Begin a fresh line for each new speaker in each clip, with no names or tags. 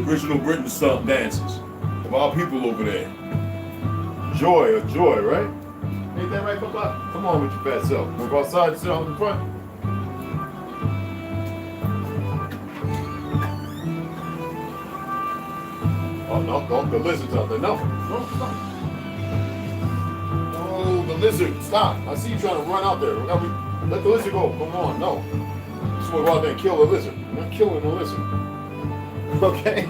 original Britain style dances of our people over there. Joy, right? Ain't that right, Papa? Come on with your fat self. We'll go outside and sit out in front. Oh, no, don't, the lizard's out there. No, stop. Oh, the lizard, stop. I see you trying to run out there. Let the lizard go. Come on, no. Just want to go out there and kill the lizard. I'm not killing the lizard. Okay?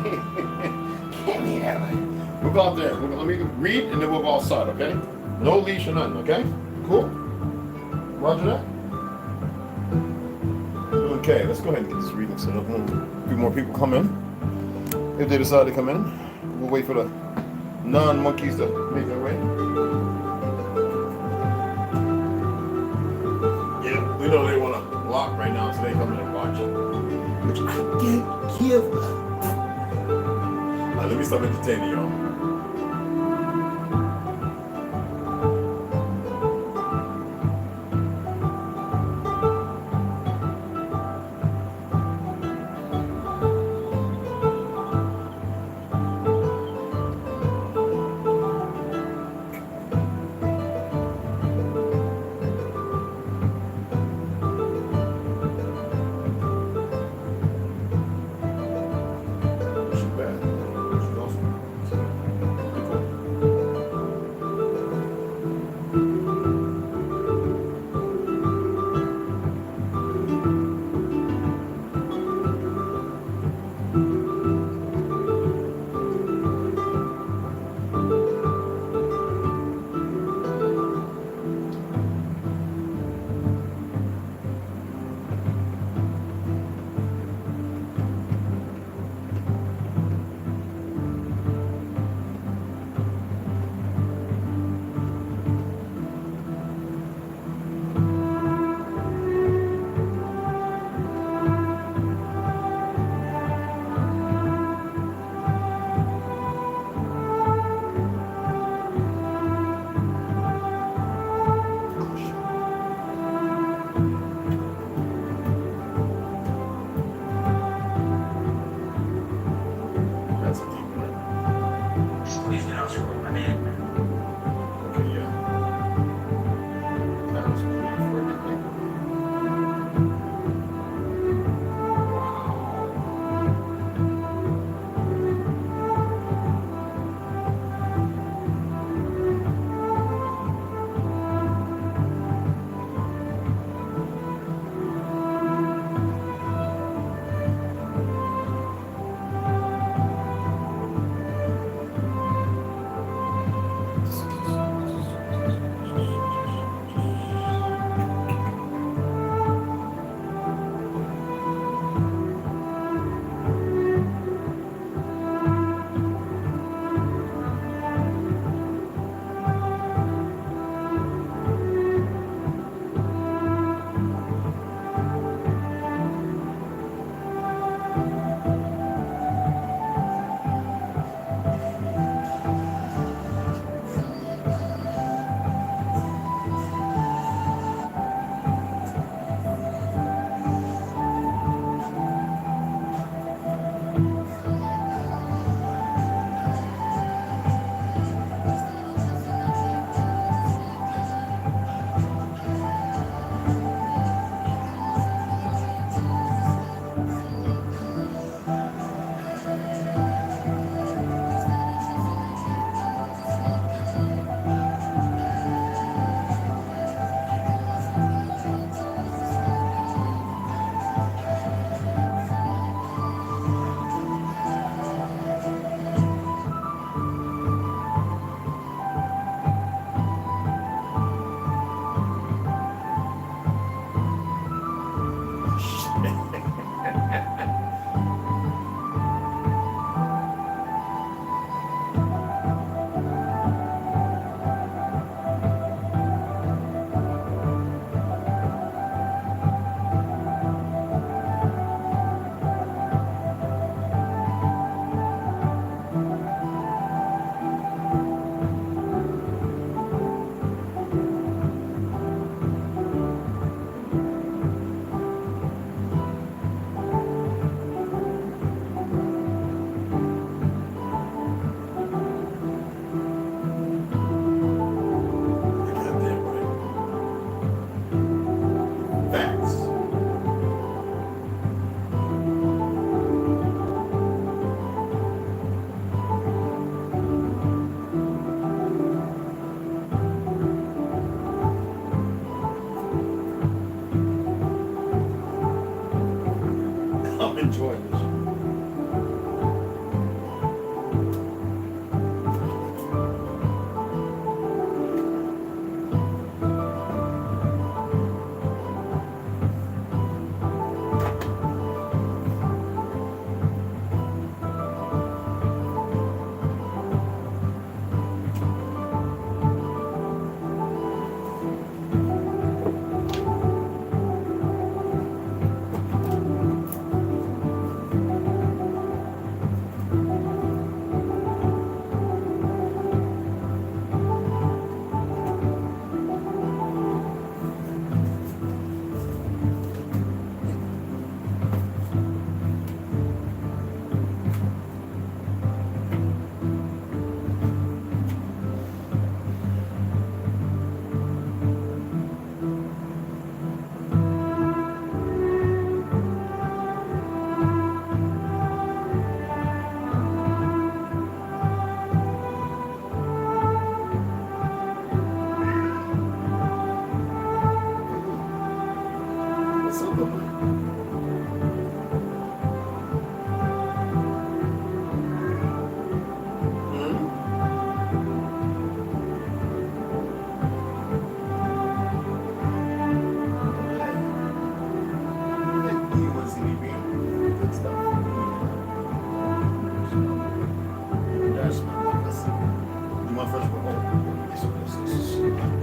Give me that one. We'll go out there. Let me read and then we'll go outside, okay? No leash or nothing, okay? Cool? Roger that? Okay, let's go ahead and get this reading set up. A few more people come in. If they decide to come in, we'll wait for the non-monkeys to make their way. Yeah, we know they want to block right now, so they come in and watch. Which I can't give up. Now, let me stop entertaining y'all.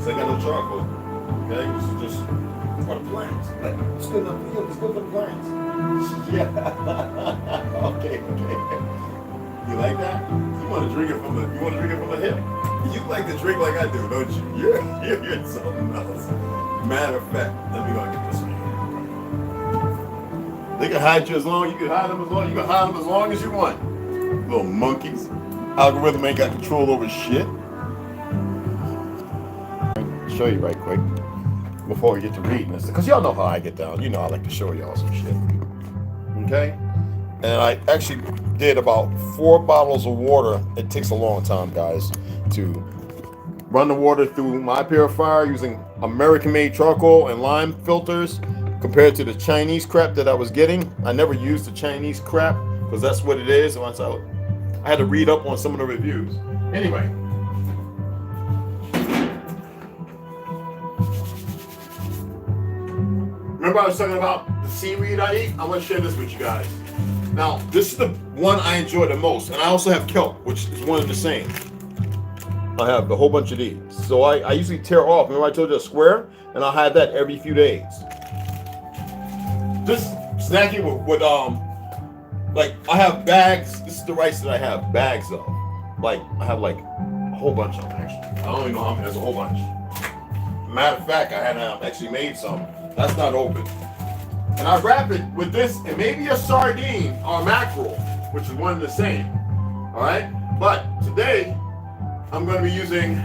Because I got no charcoal. Okay, this is just for the plants. Like, it's good enough for you. It's good for the plants. Yeah. Okay. You like that? You want to drink it from the hip. You like to drink like I do, don't you? You're something else. Matter of fact, let me go and get this one. They can hide you as long. You can hide them as long. You can hide them as long as you want. Little monkeys. Algorithm ain't got control over shit. Show you right quick before we get to reading this, because y'all know how I get down. You know I like to show y'all some shit. Okay? And I actually did about 4 bottles of water. It takes a long time, guys, to run the water through my purifier using American-made charcoal and lime filters compared to the Chinese crap that I was getting. I never used the Chinese crap because that's what it is. Once I had to read up on some of the reviews. Anyway. Remember I was talking about the seaweed I eat? I want to share this with you guys. Now, this is the one I enjoy the most. And I also have kelp, which is one of the same. I have a whole bunch of these. So I usually tear off. Remember I told you a square? And I'll have that every few days. Just snacking with like I have bags. This is the rice that I have bags of. Like I have like a whole bunch of them actually. I don't even know how many. There's a whole bunch. Matter of fact, I had actually made some. That's not open. And I wrap it with this and maybe a sardine or mackerel, which is one and the same. All right. But today I'm going to be using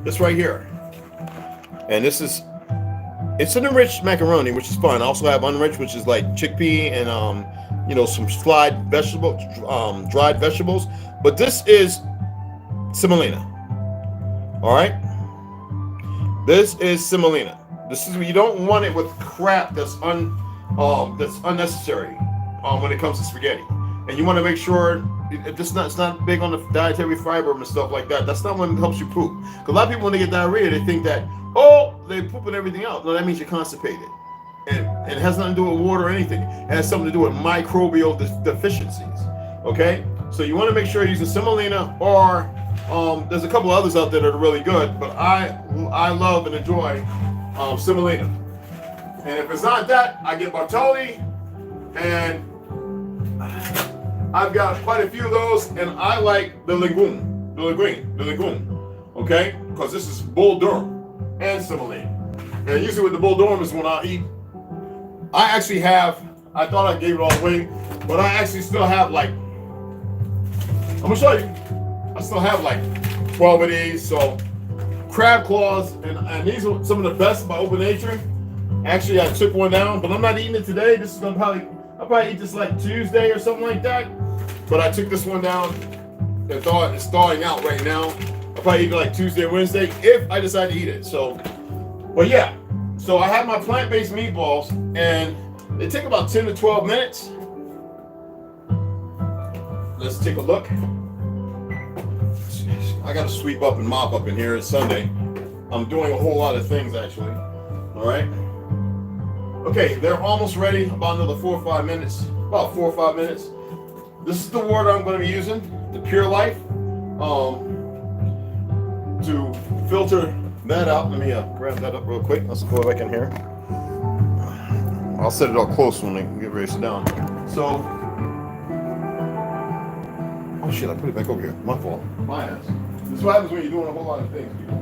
this right here. And this is, it's an enriched macaroni, which is fun. I also have unenriched, which is like chickpea and you know, some dried vegetables. But this is semolina. All right. This is semolina. This is, you don't want it with crap that's unnecessary when it comes to spaghetti. And you want to make sure it's not big on the dietary fiber and stuff like that. That's not what helps you poop. Because a lot of people, when they get diarrhea, they think that, oh, they pooping everything out. No, that means you're constipated. And it has nothing to do with water or anything. It has something to do with microbial deficiencies. Okay? So you want to make sure you're using semolina, or there's a couple others out there that are really good, but I love and enjoy semolina. And if it's not that, I get Bartoli, and I've got quite a few of those, and I like the legume, okay? Because this is bull durum and semolina. And usually with the bull durum is when I eat. I actually have, I thought I gave it all away, but I actually still have like, I'm gonna show you. I still have like 12 of these. So crab claws, and these are some of the best by Open Nature. Actually, I took one down, but I'm not eating it today. This is gonna I'll probably eat this like Tuesday or something like that. But I took this one down. It's thawing out right now. I'll probably eat it like Tuesday or Wednesday if I decide to eat it. So, but yeah. So I have my plant-based meatballs, and they take about 10 to 12 minutes. Let's take a look. I gotta sweep up and mop up in here. It's Sunday. I'm doing a whole lot of things actually. All right. Okay, they're almost ready. About another 4 or 5 minutes. About 4 or 5 minutes. This is the water I'm going to be using, the Pure Life, to filter that out. Let me grab that up real quick. Let's go back in here. I'll set it up close when we get ready to sit down. So, oh shit! I put it back over here. My fault. My ass. This is what happens when you're doing a whole lot of things, people.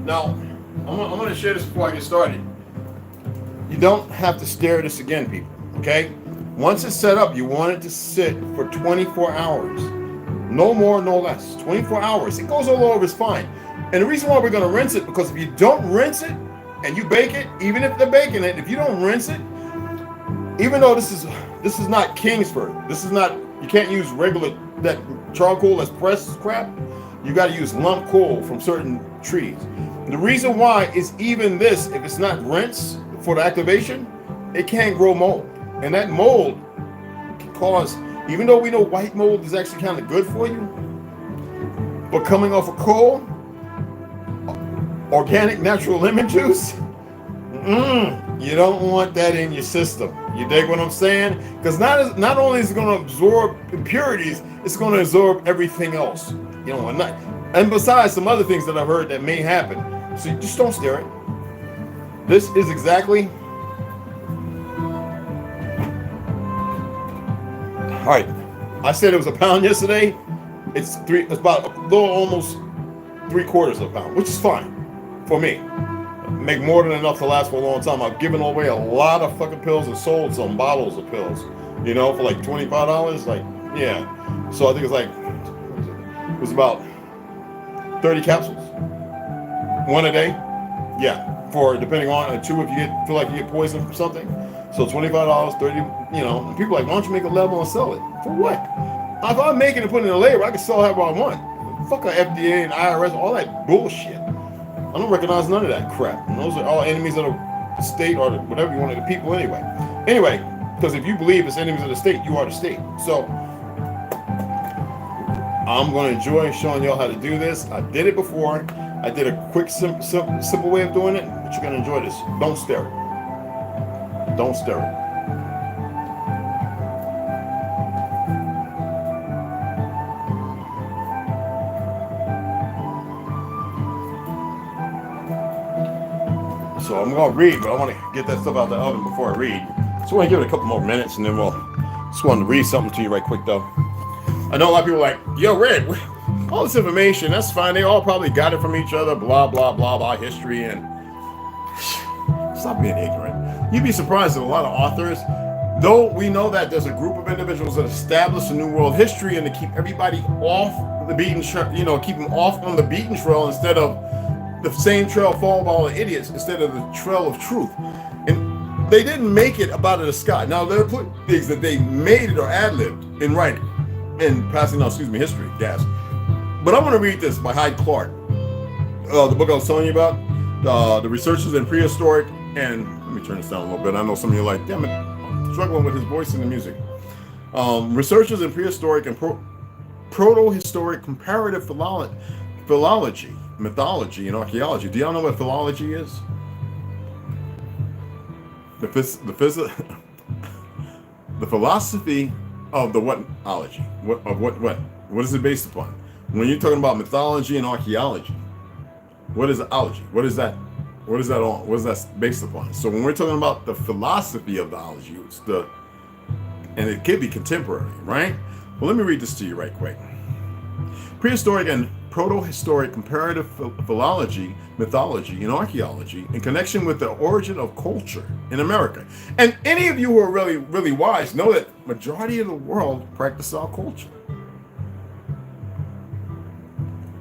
Now, I'm going to share this before I get started. You don't have to stir this again, people. Okay? Once it's set up, you want it to sit for 24 hours. No more, no less. 24 hours. It goes all over, it's fine. And the reason why we're going to rinse it, because if you don't rinse it and you bake it, even if they're baking it, if you don't rinse it, even though this is not Kingsford, this is not, you can't use regular that charcoal that's pressed crap. You got to use lump coal from certain trees. The reason why is even this, if it's not rinsed for the activation, it can't grow mold. And that mold can cause, even though we know white mold is actually kind of good for you, but coming off of coal, organic natural lemon juice, you don't want that in your system. You dig what I'm saying? Because not only is it going to absorb impurities, it's going to absorb everything else. You know, and besides some other things that I've heard that may happen. So just don't stare it. This is exactly. All right. I said it was a pound yesterday. It's about a little, almost 3/4 of a pound, which is fine for me. Make more than enough to last for a long time. I've given away a lot of fucking pills and sold some bottles of pills, you know, for like $25. Like, yeah. So I think it's like, it was about 30 capsules, one a day. Yeah, for depending on two if you feel like you get poisoned from something. So $25, 30. You know, and people are like, why don't you make a label and sell it? For what? If I'm making it, put it in a label, I can sell however I want. Fuck a FDA and IRS, all that bullshit. I don't recognize none of that crap. And those are all enemies of the state or whatever you want, the people anyway. Anyway, because if you believe it's enemies of the state, you are the state. So I'm going to enjoy showing y'all how to do this. I did it before. I did a quick, simple way of doing it, but you're going to enjoy this. Don't stare it. Don't stare it. So I'm going to read, but I want to get that stuff out the oven before I read. So I want to give it a couple more minutes, and then we'll just want to read something to you right quick, though. I know a lot of people are like, yo, Red, all this information, that's fine. They all probably got it from each other, blah, blah, blah, blah, history, and stop being ignorant. You'd be surprised that a lot of authors, though we know that there's a group of individuals that established a new world history and to keep everybody off the beaten trail, you know, keep them off on the beaten trail instead of the same trail followed by all the idiots instead of the trail of truth. And they didn't make it about the sky. Now, there are things that they made it or ad-libbed in writing and passing on, history, gas. But I'm going to read this by Hyde Clark. The book I was telling you about, the researchers in prehistoric, and let me turn this down a little bit. I know some of you are like, damn it, I'm struggling with his voice in the music. Researchers in prehistoric and proto-historic comparative philology, mythology, and archaeology. Do y'all know what philology is? The philosophy of the whatology. What is it based upon? When you're talking about mythology and archaeology, what is ology? What is that? What is that on? What is that based upon? So when we're talking about the philosophy of the ology, it's and it could be contemporary, right? Well, let me read this to you right quick. Prehistoric and proto-historic comparative philology, mythology, and archaeology in connection with the origin of culture in America. And any of you who are really, really wise know that majority of the world practice our culture.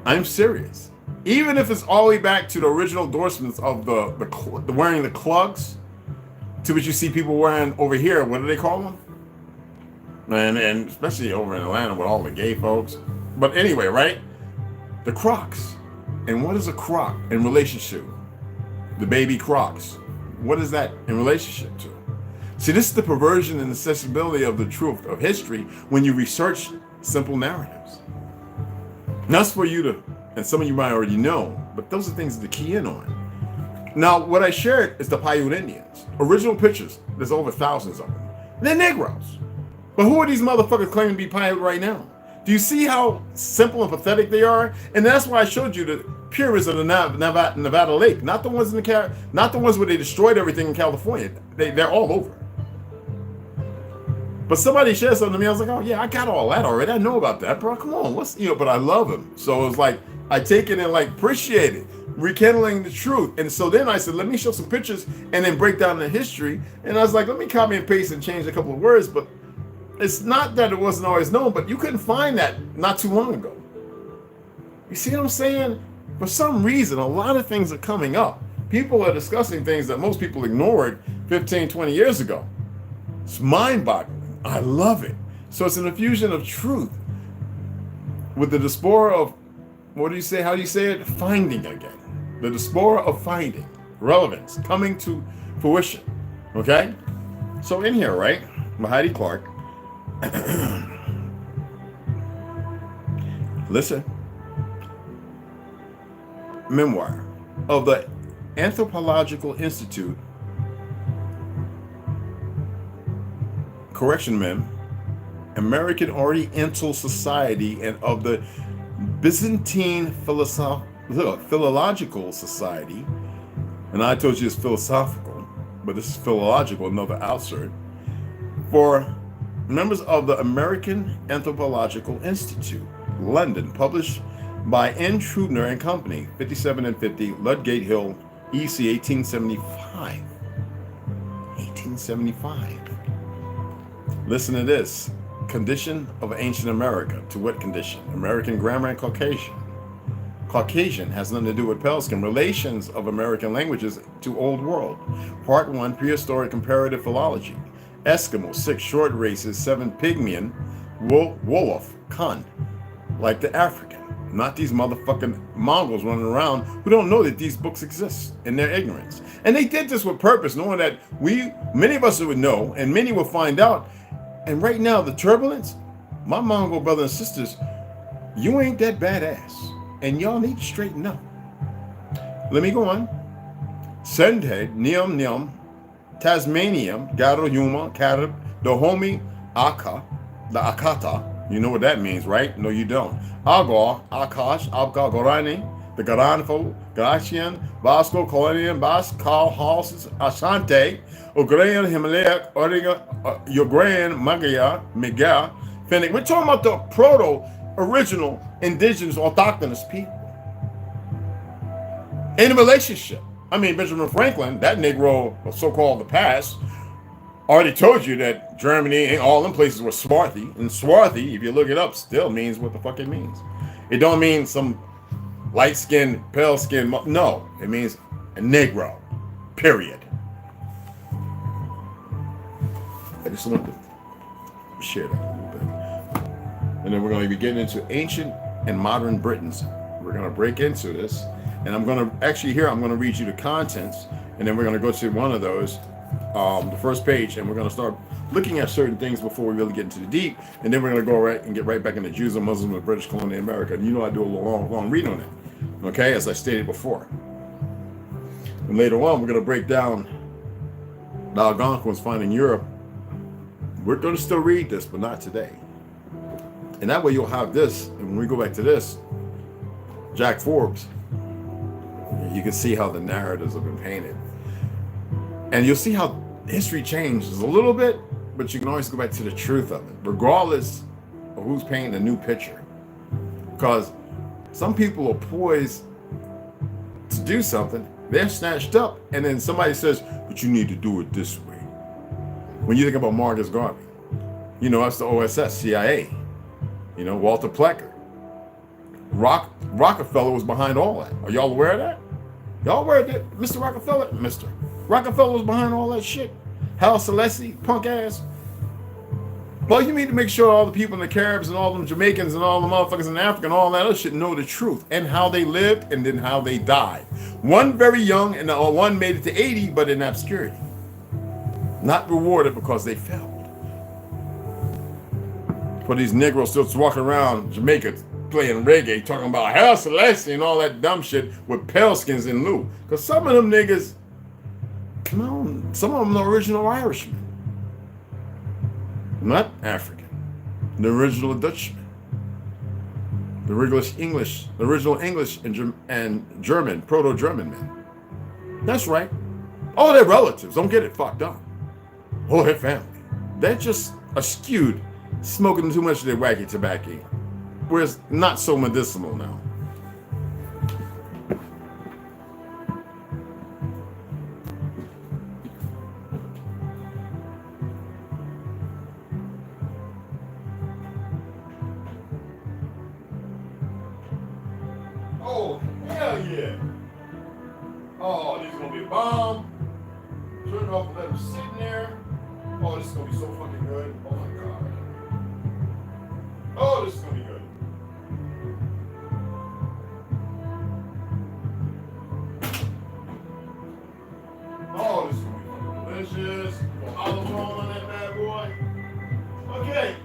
I'm serious. Even if it's all the way back to the original endorsements of the wearing the clugs, to which you see people wearing over here, what do they call them? And especially over in Atlanta with all the gay folks. But anyway, right? The Crocs. And what is a Croc in relationship? The baby Crocs. What is that in relationship to? See, this is the perversion and accessibility of the truth of history when you research simple narratives. And that's for you to, and some of you might already know, but those are things to key in on. Now, what I shared is the Paiute Indians. Original pictures, there's over thousands of them. They're Negroes. But who are these motherfuckers claiming to be Paiute right now? Do you see how simple and pathetic they are? And that's why I showed you the pyramids of the Nevada Lake, not the ones not the ones where they destroyed everything in California. They're all over. But somebody shared something to me. I was like, oh yeah, I got all that already. I know about that, bro. Come on, but I love him. So it was like I take it and like appreciate it, rekindling the truth. And so then I said, let me show some pictures and then break down the history. And I was like, let me copy and paste and change a couple of words, but it's not that it wasn't always known, but you couldn't find that not too long ago. You see what I'm saying? For some reason, a lot of things are coming up. People are discussing things that most people ignored 15, 20 years ago. It's mind-boggling. I love it. So it's an infusion of truth with the diaspora of, what do you say? How do you say it? Finding again. The diaspora of finding. Relevance. Coming to fruition. Okay? So in here, right? Heidi Clark. Listen. Memoir of the Anthropological Institute men, American Oriental Society, and of the Byzantine Philological Society. And I told you it's philosophical, but this is philological, another outsert. For members of the American Anthropological Institute, London, published by N. Trudner and Company, 57 and 50, Ludgate Hill, EC, 1875. 1875. Listen to this. Condition of ancient America. To what condition? American grammar and Caucasian. Caucasian has nothing to do with pale skin. Relations of American languages to Old World. Part 1, Prehistoric Comparative Philology. Eskimo, 6 short races, 7 Pygmalion, Wolof, Khand, like the African. Not these motherfucking Mongols running around who don't know that these books exist in their ignorance. And they did this with purpose, knowing that many of us would know, and many will find out. And right now, the turbulence, my Mongol brothers and sisters, you ain't that badass. And y'all need to straighten up. Let me go on. Sendhead, Niam Niam, Tasmanium, Garo Yuma, Karab, Dohomi, Aka, the Akata. You know what that means, right? No, you don't. Agor, Akash, Abga Gorani, the Garanfo, Gachian, Vasco, Colonian, Bas, Kal, Halses, Asante, Ograyan, Himalaya, Origa, Yograyan, Magaya, Mega, Fennec. We're talking about the proto-original indigenous autochthonous people. In a relationship. I mean, Benjamin Franklin, that Negro, or so-called the past, already told you that Germany and all them places were swarthy. And swarthy, if you look it up, still means what the fuck it means. It don't mean some light-skinned, pale-skinned, no. It means a Negro, period. I just wanted to share that a little bit. And then we're going to be getting into ancient and modern Britons. We're going to break into this. And I'm going to, actually here, I'm going to read you the contents. And then we're going to go to one of those, the first page, and we're going to start looking at certain things before we really get into the deep. And then we're going to go right and get right back into Jews and Muslims of British colonial America. And you know I do a long read on it, okay, as I stated before. And later on, we're going to break down the Algonquins finding Europe. We're going to still read this, but not today. And that way you'll have this, and when we go back to this, Jack Forbes, you can see how the narratives have been painted. And you'll see how history changes a little bit, but you can always go back to the truth of it, regardless of who's painting a new picture. Because some people are poised to do something, they're snatched up, and then somebody says, but you need to do it this way. When you think about Marcus Garvey, you know, that's the OSS, CIA, you know, Walter Plecker. Rockefeller was behind all that. Are y'all aware of that? Y'all aware of that? Mr. Rockefeller? Mr. Rockefeller was behind all that shit. Hal Celeste, punk ass. Well, you need to make sure all the people in the Caribs and all them Jamaicans and all the motherfuckers in Africa and all that other shit know the truth and how they lived and then how they died. One very young and one made it to 80, but in obscurity. Not rewarded because they failed. For these Negroes still walking around Jamaica playing reggae, talking about Hal Celeste and all that dumb shit with pale skins in lieu. Because some of them niggas, come on, some of them are original Irishmen. Not African. The original Dutchman. The original English and German, Proto-German men. That's right. All their relatives, don't get it fucked up. All their family. They're just skewed, smoking too much of their wacky tobacco. Whereas not so medicinal now. Oh, hell yeah. Oh, this is going to be a bomb. Turn it off and let them sit in there. Oh, this is going to be so fucking good. Oh my God. Oh, this is going to be good. Oh, this is going to be fucking delicious. Olive oil on that bad boy. Okay.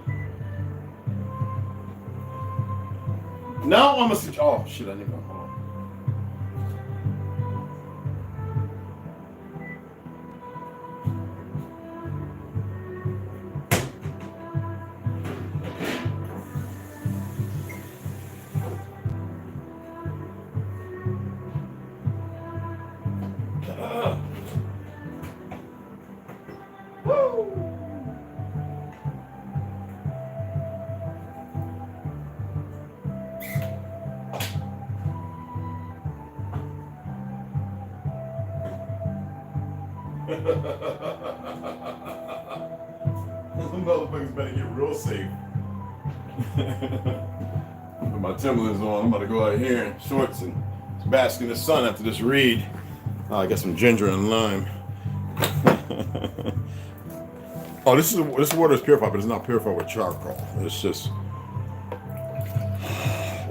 Now I'm going to see. Oh, shit, I need to go. Hold on. Motherfuckers better get real safe. Put my Timberlands on. I'm about to go out here in shorts and bask in the sun after this read. Oh, I got some ginger and lime. Oh, this water is purified, but it's not purified with charcoal. It's just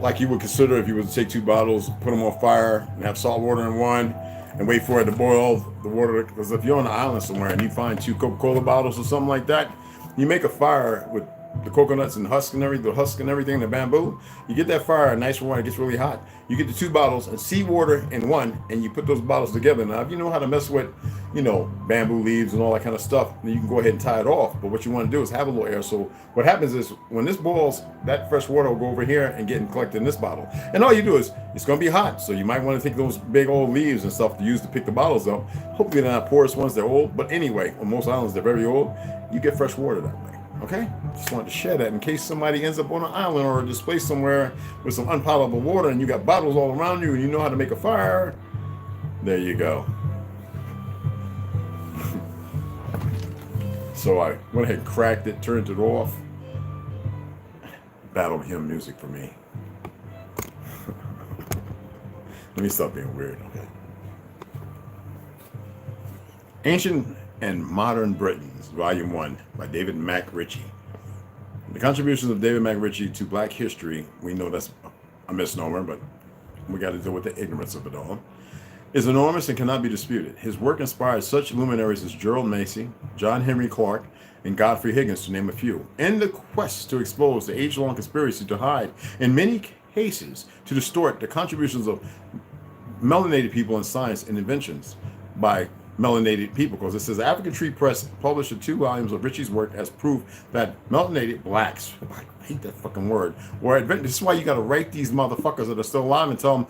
like you would consider if you were to take 2 bottles, put them on fire, and have salt water in one, and wait for it to boil the water. Because if you're on an island somewhere and you find 2 Coca-Cola bottles or something like that, you make a fire with the coconuts and husk and everything, the bamboo. You get that fire nice and warm, it gets really hot. You get the 2 bottles and seawater in one, and you put those bottles together. Now, if you know how to mess with, bamboo leaves and all that kind of stuff, then you can go ahead and tie it off. But what you want to do is have a little air. So what happens is when this boils, that fresh water will go over here and get collected in this bottle. And all you do is, it's going to be hot. So you might want to take those big old leaves and stuff to use to pick the bottles up. Hopefully they're not porous ones, they're old. But anyway, on most islands, they're very old. You get fresh water that way. Okay, just wanted to share that in case somebody ends up on an island or displaced somewhere with some unpalatable water and you got bottles all around you and you know how to make a fire. There you go. So I went ahead and cracked it, turned it off. Battle hymn music for me. Let me stop being weird, okay? Ancient and Modern Britons, Volume 1, by David Mack Ritchie. The contributions of David Mack Ritchie to Black history, we know that's a misnomer, but we got to deal with the ignorance of it all, is enormous and cannot be disputed. His work inspired such luminaries as Gerald Macy, John Henry Clark, and Godfrey Higgins, to name a few, in the quest to expose the age-long conspiracy to hide, in many cases, to distort the contributions of melanated people in science and inventions by melanated people, because it says African Tree Press published 2 volumes of Ritchie's work as proof that melanated blacks, I hate that fucking word, were adventurous. This is why you got to write these motherfuckers that are still alive and tell them,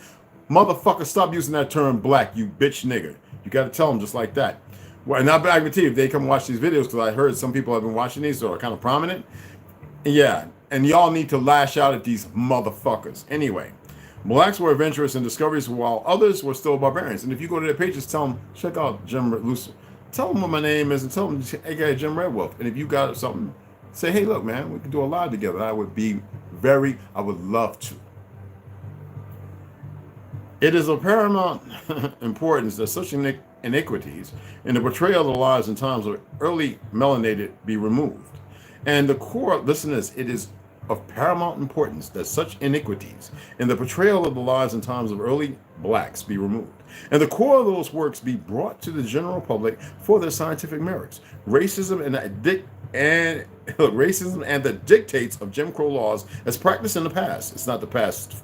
motherfucker, stop using that term black, you bitch nigger. You got to tell them just like that. Well, and I can tell you, if they come watch these videos, because I heard some people have been watching these, so are kind of prominent. Yeah, and y'all need to lash out at these motherfuckers. Anyway, blacks were adventurous in discoveries while others were still barbarians. And if you go to their pages, tell them, check out Jim Lucy. Tell them what my name is and tell them, hey, Jim Red Wolf. And if you got something, say, hey, look, man, we can do a live together. I would love to. It is of paramount importance that such iniquities in the portrayal of the lives and times of early melanated be removed. And the core, listen to this, it is of paramount importance that such iniquities in the portrayal of the lives and times of early blacks be removed, and the core of those works be brought to the general public for their scientific merits. Racism and the dictates of Jim Crow laws as practiced in the past, it's not the past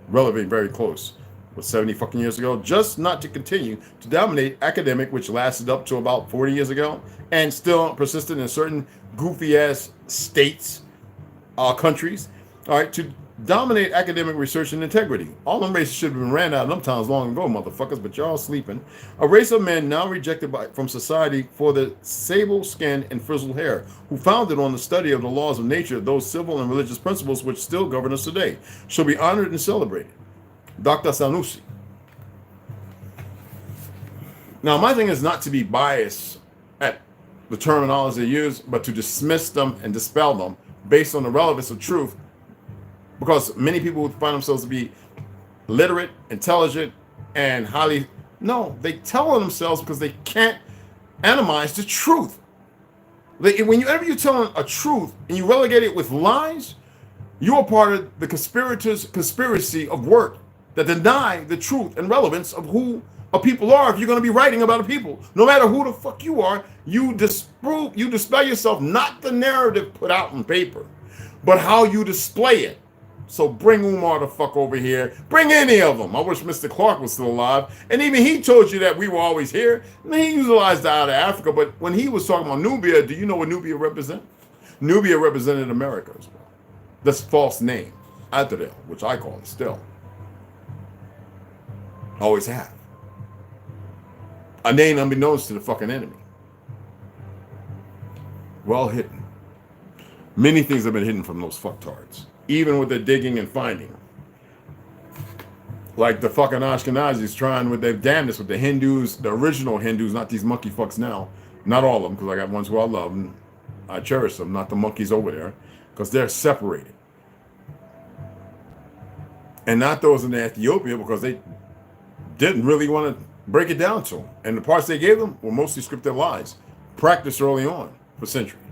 relevant, very close, but 70 fucking years ago, just not to continue to dominate academic, which lasted up to about 40 years ago and still persisted in certain goofy ass states, countries, all right, to dominate academic research and integrity. All them races should have been ran out of them towns long ago, motherfuckers, but y'all sleeping. A race of men now rejected from society for the sable skin and frizzled hair, who founded on the study of the laws of nature, those civil and religious principles which still govern us today, shall be honored and celebrated. Dr. Sanusi. Now, my thing is not to be biased at the terminology they use, but to dismiss them and dispel them based on the relevance of truth, because many people would find themselves to be literate, intelligent, and highly, no, they tell on themselves because they can't animize the truth. Whenever you're telling a truth and you relegate it with lies, you are part of the conspirators' conspiracy of work that deny the truth and relevance of who a people are. If you're going to be writing about a people, no matter who the fuck you are, you dispel yourself, not the narrative put out on paper, but how you display it. So bring Umar the fuck over here. Bring any of them. I wish Mr. Clark was still alive. And even he told you that we were always here. And he utilized out of Africa. But when he was talking about Nubia, do you know what Nubia represents? Nubia represented America as well. That's a false name. Adrel, which I call it still. Always have. A name unbeknownst to the fucking enemy. Well hidden. Many things have been hidden from those fucktards, even with their digging and finding. Like the fucking Ashkenazis trying with their damnness with the Hindus, the original Hindus, not these monkey fucks now. Not all of them, because I got ones who I love and I cherish them, not the monkeys over there, because they're separated. And not those in Ethiopia, because they didn't really want to break it down to them. And the parts they gave them were mostly scripted lies, practiced early on for centuries.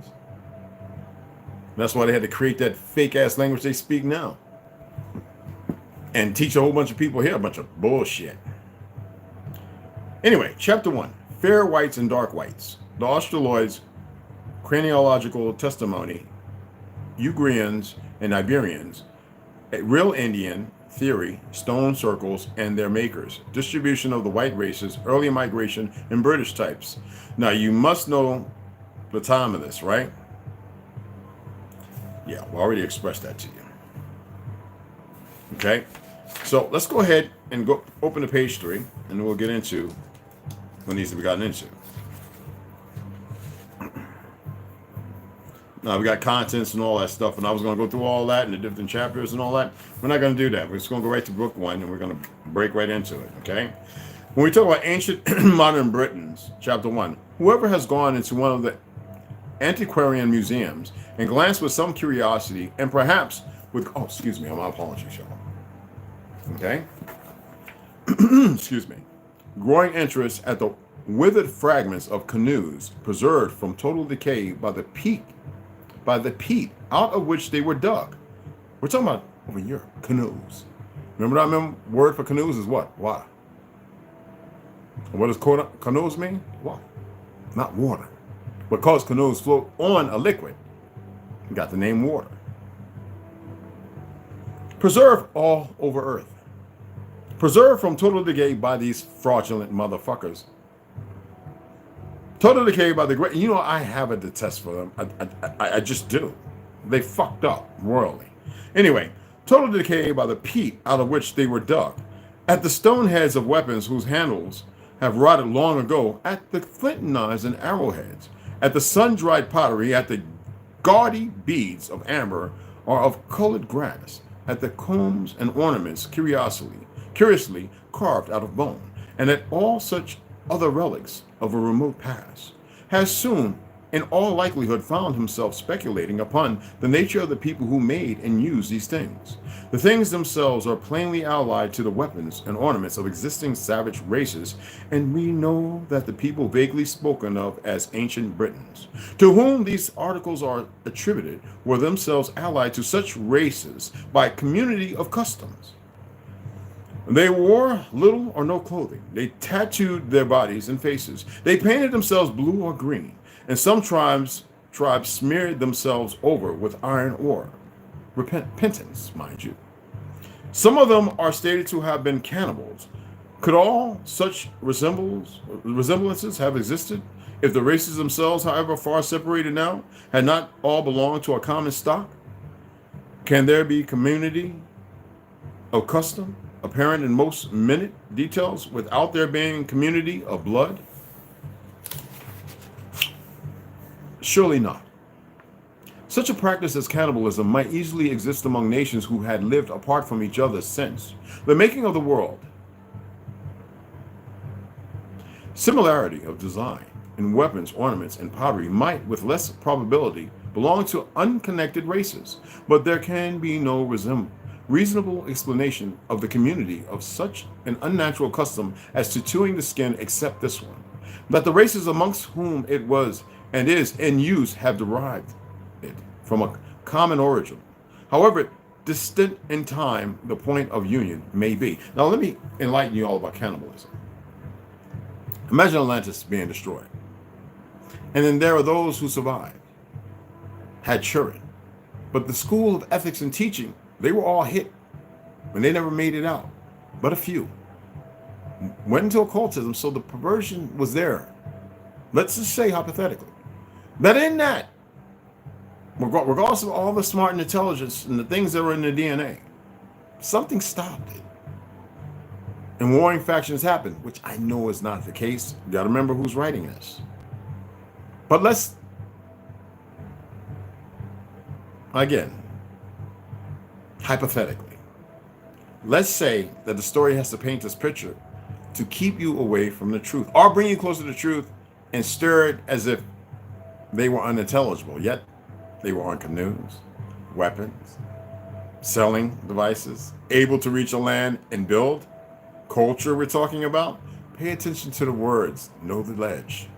That's why they had to create that fake ass language they speak now. And teach a whole bunch of people here a bunch of bullshit. Anyway, chapter 1. Fair whites and dark whites. The Australoids, craniological testimony, Ugrians and Iberians, a real Indian theory, stone circles and their makers, distribution of the white races, early migration, and British types. Now you must know the time of this, right? Yeah, we already expressed that to you. Okay, so let's go ahead and go open to page 3, and then we'll get into what needs to be gotten into. Now we got contents and all that stuff, and I was going to go through all that and the different chapters and all that. We're not going to do that. We're just going to go right to book 1, and we're going to break right into it. Okay. When we talk about ancient modern Britons, chapter 1, whoever has gone into one of the antiquarian museums and glanced with some curiosity and perhaps with my apologies, y'all. Okay. Excuse me. Growing interest at the withered fragments of canoes preserved from total decay by the peat out of which they were dug. We're talking about over here, canoes. Remember that word for canoes is what? Water. What does canoes mean? Water. Not water. Because canoes float on a liquid, we got the name water. Preserved all over Earth. Preserved from total decay by these fraudulent motherfuckers. Total decay by the great. You know, I have a detest for them. I just do. They fucked up royally. Anyway, total decay by the peat out of which they were dug. At the stone heads of weapons whose handles have rotted long ago. At the flint knives and arrowheads. At the sun-dried pottery. At the gaudy beads of amber or of colored grass. At the combs and ornaments curiously carved out of bone, and at all such other relics of a remote past, has soon, in all likelihood, found himself speculating upon the nature of the people who made and used these things. The things themselves are plainly allied to the weapons and ornaments of existing savage races, and we know that the people vaguely spoken of as ancient Britons, to whom these articles are attributed, were themselves allied to such races by community of customs. They wore little or no clothing. They tattooed their bodies and faces. They painted themselves blue or green. And some tribes smeared themselves over with iron ore. Repentance, mind you. Some of them are stated to have been cannibals. Could all such resemblances have existed if the races themselves, however far separated now, had not all belonged to a common stock? Can there be community of custom apparent in most minute details without there being community of blood? Surely not. Such a practice as cannibalism might easily exist among nations who had lived apart from each other since the making of the world. Similarity of design in weapons, ornaments, and pottery might, with less probability, belong to unconnected races, but there can be no reasonable explanation of the community of such an unnatural custom as tattooing the skin except this one, that the races amongst whom it was and is in use have derived it from a common origin, however distant in time the point of union may be. Now let me enlighten you all about cannibalism. Imagine Atlantis being destroyed, and then there are those who survived, had children, but the school of ethics and teaching, they were all hit when they never made it out, but a few went into occultism, so the perversion was there. Let's just say hypothetically that in that, regardless of all the smart and intelligence and the things that were in the DNA, something stopped it. And warring factions happened, which I know is not the case. You got to remember who's writing this. But let's, again, hypothetically, Let's say that the story has to paint this picture to keep you away from the truth or bring you closer to the truth and stir it as if they were unintelligible, yet they were on canoes, weapons, selling devices, able to reach a land and build. Culture we're talking about. Pay attention to the words, know the ledge.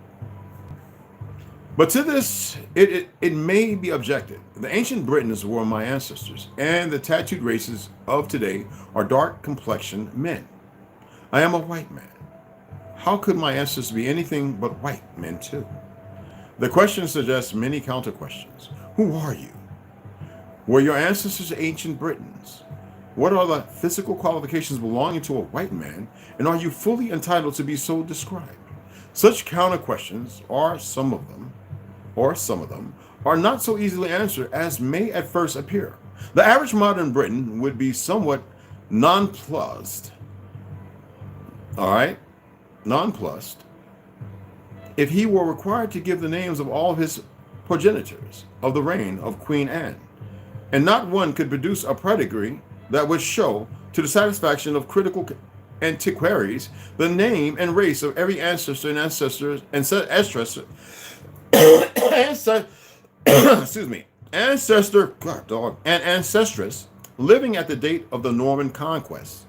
But to this, it may be objected. The ancient Britons were my ancestors, and the tattooed races of today are dark complexioned men. I am a white man. How could my ancestors be anything but white men too? The question suggests many counter questions. Who are you? Were your ancestors ancient Britons? What are the physical qualifications belonging to a white man, and are you fully entitled to be so described? Such counter questions, or some of them, are not so easily answered as may at first appear. The average modern Briton would be somewhat nonplussed, nonplussed, if he were required to give the names of all of his progenitors of the reign of Queen Anne, and not one could produce a pedigree that would show, to the satisfaction of critical antiquaries, the name and race of every ancestor and ancestress living at the date of the Norman conquest.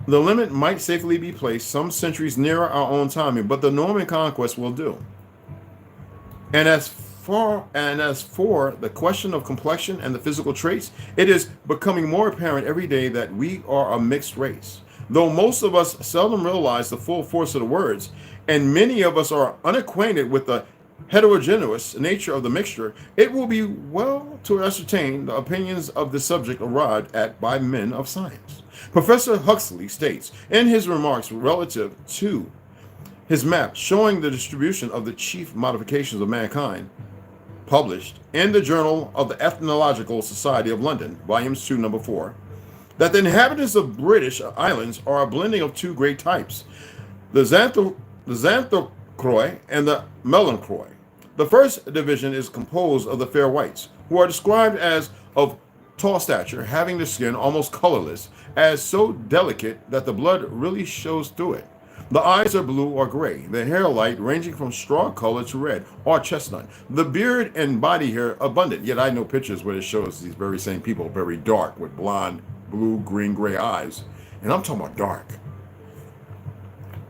The limit might safely be placed some centuries nearer our own timing, but the Norman conquest will do. And as for the question of complexion and the physical traits, it is becoming more apparent every day that we are a mixed race. Though most of us seldom realize the full force of the words, and many of us are unacquainted with the heterogeneous nature of the mixture, it will be well to ascertain the opinions of the subject arrived at by men of science. Professor Huxley states in his remarks relative to his map showing the distribution of the chief modifications of mankind, published in the Journal of the Ethnological Society of London, volumes 2, number 4, that the inhabitants of British islands are a blending of two great types, the Xanthocroi and the Melanchthoi. The first division is composed of the fair whites, who are described as of tall stature, having the skin almost colorless, as so delicate that the blood really shows through it. The eyes are blue or gray, the hair light, ranging from straw color to red or chestnut. The beard and body hair abundant, yet I know pictures where it shows these very same people very dark with blonde, blue, green, gray eyes. And I'm talking about dark.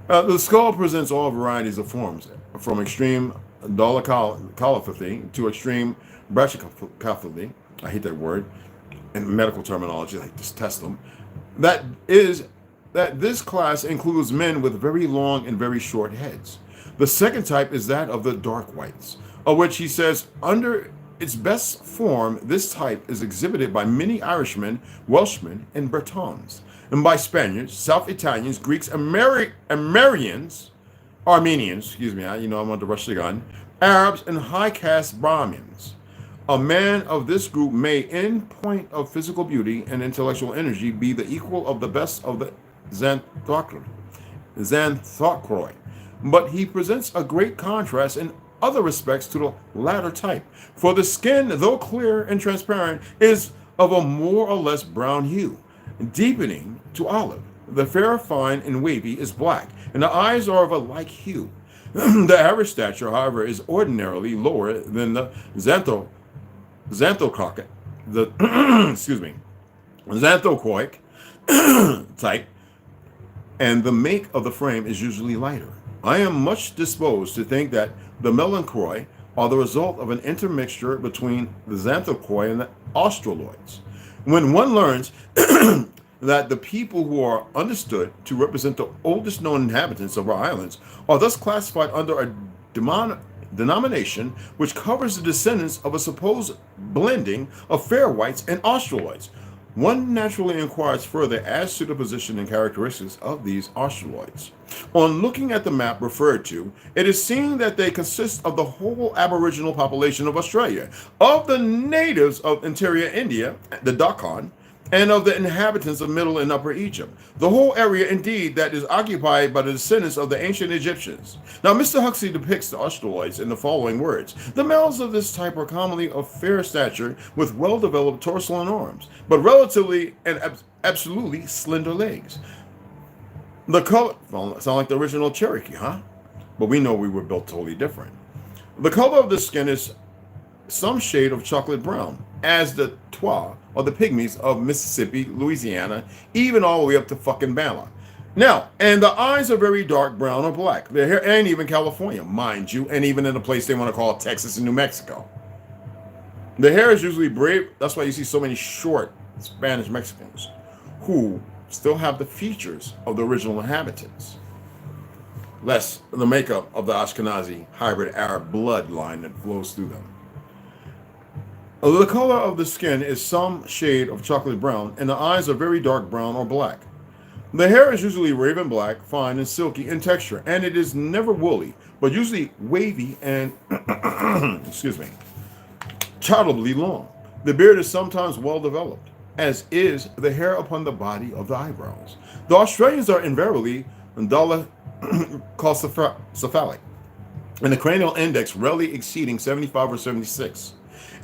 The skull presents all varieties of forms, from extreme dolichocephaly to extreme brachycephaly. I hate that word in medical terminology. I just test them. That this class includes men with very long and very short heads. The second type is that of the dark whites, of which he says, under its best form, this type is exhibited by many Irishmen, Welshmen, and Bretons, and by Spaniards, South Italians, Greeks, Armenians, I'm on the rush to the gun, Arabs, and high caste Brahmins. A man of this group may, in point of physical beauty and intellectual energy, be the equal of the best of the Xanthocroi, but he presents a great contrast in other respects to the latter type, for the skin, though clear and transparent, is of a more or less brown hue, deepening to olive. The fair, fine, and wavy is black, and the eyes are of a like hue. The average stature, however, is ordinarily lower than the xanthocoic, xanthocoic type, and the make of the frame is usually lighter. I am much disposed to think that the Melanchthoi are the result of an intermixture between the Xanthocroi and the Australoids. When one learns that the people who are understood to represent the oldest known inhabitants of our islands are thus classified under a denomination which covers the descendants of a supposed blending of fair whites and Australoids, one naturally inquires further as to the position and characteristics of these Australoids. On looking at the map referred to, it is seen that they consist of the whole aboriginal population of Australia, of the natives of interior India, the Deccan, and of the inhabitants of Middle and Upper Egypt, the whole area indeed that is occupied by the descendants of the ancient Egyptians. Now, Mr. Huxley depicts the Australoids in the following words. The males of this type are commonly of fair stature with well-developed torso and arms, but relatively and absolutely slender legs. The color, well, sound like the original Cherokee, huh? But we know we were built totally different. The color of the skin is some shade of chocolate brown, as the Twa or the pygmies of Mississippi, Louisiana, even all the way up to fucking Bama. Now, and the eyes are very dark brown or black. Their hair, and even California, mind you, and even in a place they want to call Texas and New Mexico. The hair is usually brave. That's why you see so many short Spanish Mexicans who still have the features of the original inhabitants, less the makeup of the Ashkenazi hybrid Arab bloodline that flows through them. The color of the skin is some shade of chocolate brown, and the eyes are very dark brown or black. The hair is usually raven black, fine and silky in texture, and it is never woolly, but usually wavy and, excuse me, childably long. The beard is sometimes well developed, as is the hair upon the body of the eyebrows. The Australians are invariably dolichocephalic, and the cranial index rarely exceeding 75 or 76.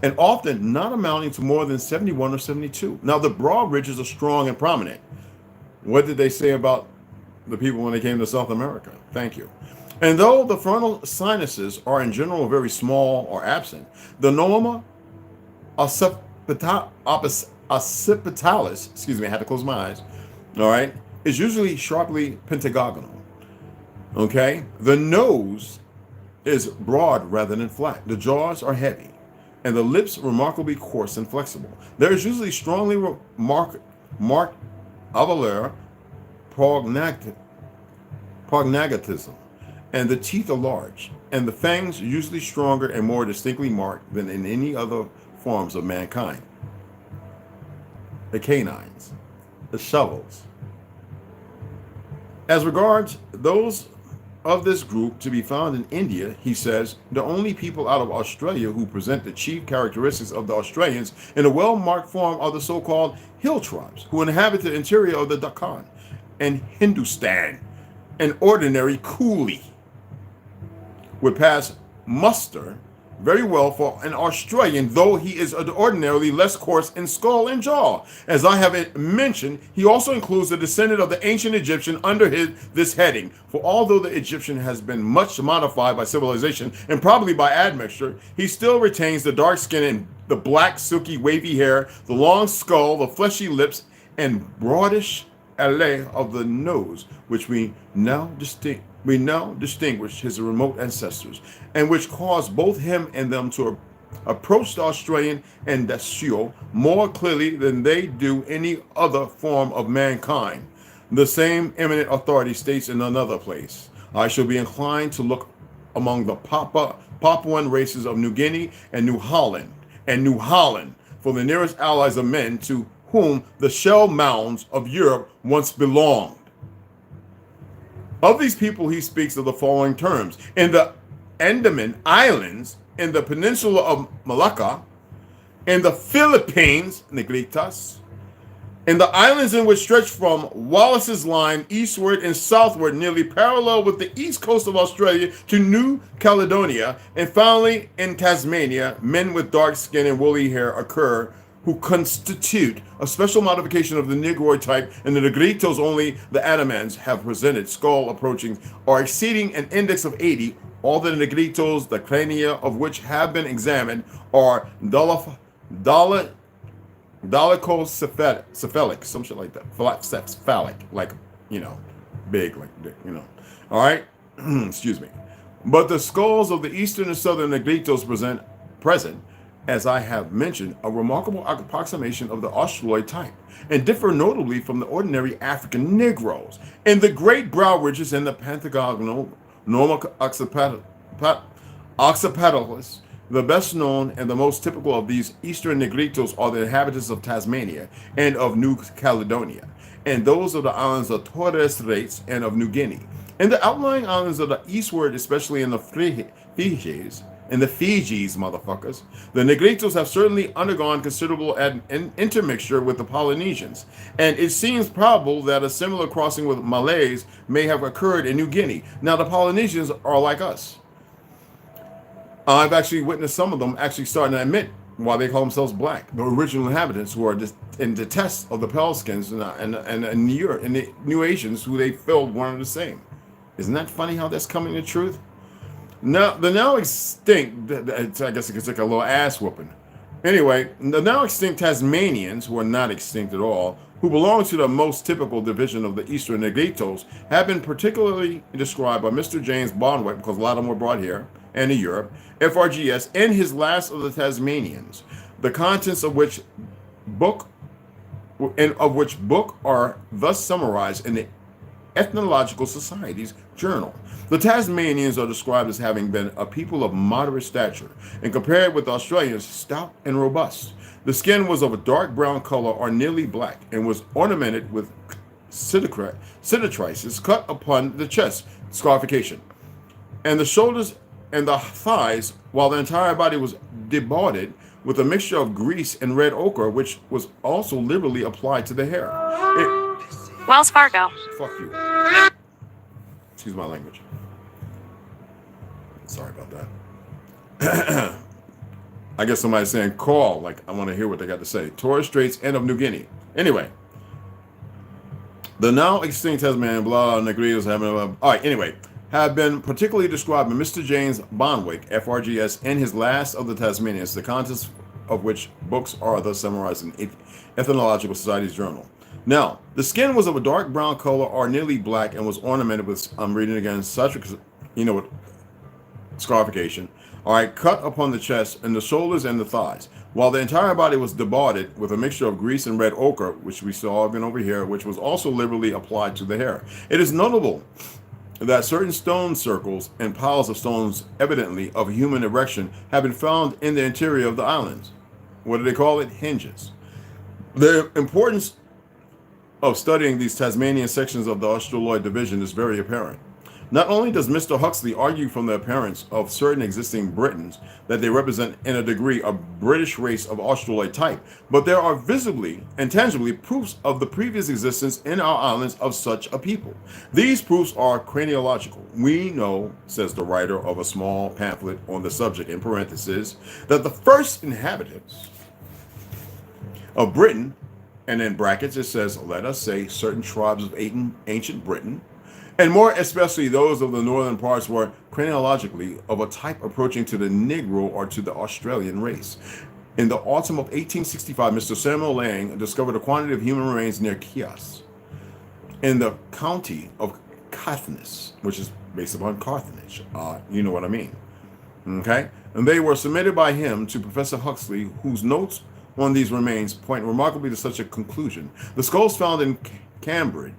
And often not amounting to more than 71 or 72. Now, the broad ridges are strong and prominent. What did they say about the people when they came to South America? Thank you. And though the frontal sinuses are in general very small or absent, the noma occipitalis, excuse me, I had to close my eyes, all right, is usually sharply pentagonal. Okay? The nose is broad rather than flat. The jaws are heavy, and the lips remarkably coarse and flexible. There is usually strongly marked alveolar prognathism, and the teeth are large, and the fangs usually stronger and more distinctly marked than in any other forms of mankind. The canines, the shovels. As regards those of this group to be found in India, he says, the only people out of Australia who present the chief characteristics of the Australians in a well-marked form are the so-called hill tribes, who inhabit the interior of the Deccan and Hindustan. An ordinary coolie would pass muster very well for an Australian, though he is ordinarily less coarse in skull and jaw. As I have mentioned, he also includes the descendant of the ancient Egyptian under this heading. For although the Egyptian has been much modified by civilization and probably by admixture, he still retains the dark skin and the black, silky, wavy hair, the long skull, the fleshy lips, and broadish alley of the nose, which we now distinguish his remote ancestors, and which caused both him and them to approach the Australian and Dasio more clearly than they do any other form of mankind. The same eminent authority states in another place, I shall be inclined to look among the Papuan races of New Guinea and New Holland, for the nearest allies of men to whom the shell mounds of Europe once belonged. Of these people, he speaks of the following terms. In the Andaman Islands, in the peninsula of Malacca, in the Philippines, Negritas, in the islands in which stretch from Wallace's Line eastward and southward, nearly parallel with the east coast of Australia to New Caledonia, and finally in Tasmania, men with dark skin and woolly hair occur, who constitute a special modification of the Negroid type, and the Negritos, only the Andamans, have presented skull approaching or exceeding an index of 80. All the Negritos, the crania of which have been examined, are dolichocephalic, some shit like that, phallic, like, big, like, all right, excuse me. But the skulls of the eastern and southern Negritos present, as I have mentioned, a remarkable approximation of the Australoid type, and differ notably from the ordinary African Negroes. In the great brow ridges and the pentagonal normal occipitalis, the best known and the most typical of these eastern Negritos are the inhabitants of Tasmania and of New Caledonia, and those of the islands of Torres Straits and of New Guinea. In the outlying islands of the eastward, especially in the Fijis, in the Fijis, motherfuckers. The Negritos have certainly undergone considerable intermixture with the Polynesians, and it seems probable that a similar crossing with Malays may have occurred in New Guinea. Now, the Polynesians are like us. I've actually witnessed some of them actually starting to admit why they call themselves black. The original inhabitants who are in detest of the pale skins and the New Asians who they filled one and the same. Isn't that funny how that's coming to truth? Now, the now extinct, I guess it's like a little ass whooping. Anyway, the now extinct Tasmanians, who are not extinct at all, who belong to the most typical division of the Eastern Negritos, have been particularly described by Mr. James Bonwick, because a lot of them were brought here and in Europe, FRGS, in his Last of the Tasmanians, the contents of which book are thus summarized in the Ethnological Society's journal. The Tasmanians are described as having been a people of moderate stature, and compared with the Australians, stout and robust. The skin was of a dark brown color or nearly black, and was ornamented with cicatrices cut upon the chest, scarification, and the shoulders and the thighs, while the entire body was debarded with a mixture of grease and red ochre, which was also liberally applied to the hair.
Wells Fargo.
Fuck you. Excuse my language. Sorry about that. I guess somebody's saying call, like I want to hear what they got to say. Torres Straits and of New Guinea. Anyway. The now extinct Tasmanian Negritos have been particularly described by Mr. James Bonwick, FRGS, in his Last of the Tasmanians, the contents of which books are thus summarized in Ethnological Society's journal. Now, the skin was of a dark brown color or nearly black and was ornamented with, I'm reading again, scarification, cut upon the chest and the shoulders and the thighs, while the entire body was debarded with a mixture of grease and red ochre, which we saw again over here, which was also liberally applied to the hair. It is notable that certain stone circles and piles of stones, evidently of human erection, have been found in the interior of the islands. What do they call it? Hinges. The importance of studying these Tasmanian sections of the Australoid division is very apparent. Not only does Mr. Huxley argue from the appearance of certain existing Britons that they represent in a degree a British race of Australoid type, but there are visibly and tangibly proofs of the previous existence in our islands of such a people. These proofs are craniological. We know, says the writer of a small pamphlet on the subject in parentheses, that the first inhabitants of Britain, and in brackets it says, let us say, certain tribes of ancient Britain, and more especially those of the northern parts, were craniologically of a type approaching to the Negro or to the Australian race. In the autumn of 1865, Mr. Samuel Lang discovered a quantity of human remains near Chios, in the county of Caithness, which is based upon Carthage. You know what I mean. Okay? And they were submitted by him to Professor Huxley, whose notes on these remains point remarkably to such a conclusion. The skulls found in Cambridge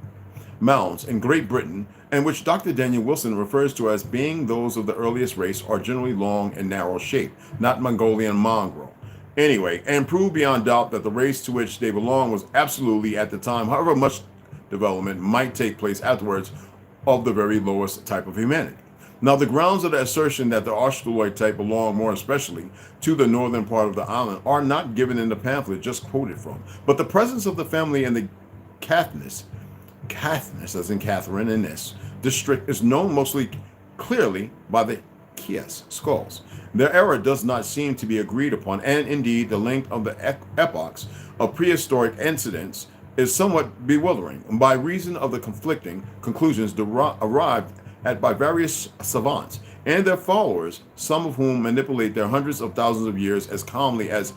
mounds in Great Britain, and which Dr. Daniel Wilson refers to as being those of the earliest race, are generally long and narrow shaped, not Mongolian mongrel. Anyway, and prove beyond doubt that the race to which they belong was absolutely, at the time, however much development might take place afterwards, of the very lowest type of humanity. Now, the grounds of the assertion that the Australoid type belong more especially to the northern part of the island are not given in the pamphlet just quoted from, but the presence of the family in the Caithness, as in Catherine in this district, is known mostly clearly by the Chios skulls. Their era does not seem to be agreed upon, and indeed the length of the epochs of prehistoric incidents is somewhat bewildering by reason of the conflicting conclusions arrived at by various savants and their followers, some of whom manipulate their hundreds of thousands of years as calmly as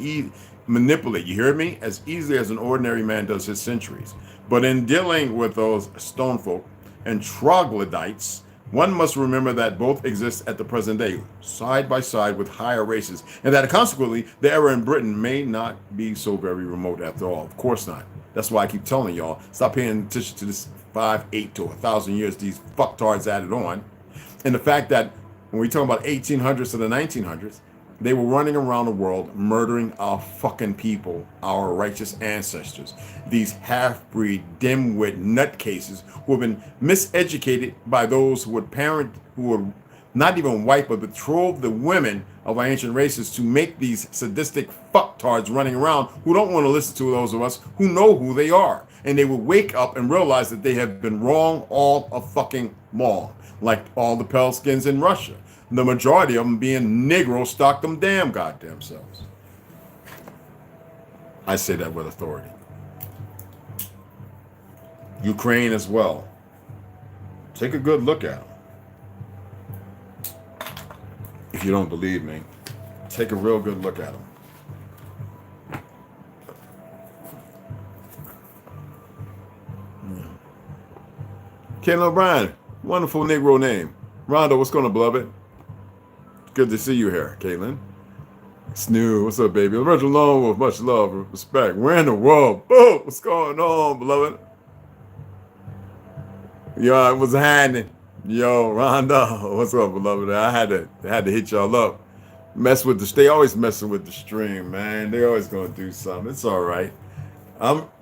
manipulate, you hear me, as easily as an ordinary man does his centuries. But in dealing with those stone folk and troglodytes, one must remember that both exist at the present day, side by side with higher races, and that consequently the era in Britain may not be so very remote after all. Of course not. That's why I keep telling y'all, stop paying attention to this 5, 8 to 1,000 years these fucktards added on. And the fact that when we talk about 1800s to the 1900s, they were running around the world murdering our fucking people, our righteous ancestors. These half-breed, dimwit nutcases who have been miseducated by those who would not even wife, but betrothed the women of our ancient races to make these sadistic fucktards running around who don't want to listen to those of us who know who they are. And they will wake up and realize that they have been wrong all of fucking long, like all the pale skins in Russia. The majority of them being Negro stock them damn goddamn selves. I say that with authority. Ukraine as well. Take a good look at them. If you don't believe me, take a real good look at them. Caitlin O'Brien, wonderful Negro name. Rondo, what's going on, beloved? Good to see you here, Caitlin. Snoo, what's up, baby? Original Lone Wolf, much love and respect. Where in the world? Oh, what's going on, beloved? Yo, what's happening? Yo, Rondo, what's up, beloved? I had to hit y'all up. They always messing with the stream, man. They always gonna do something. It's all right.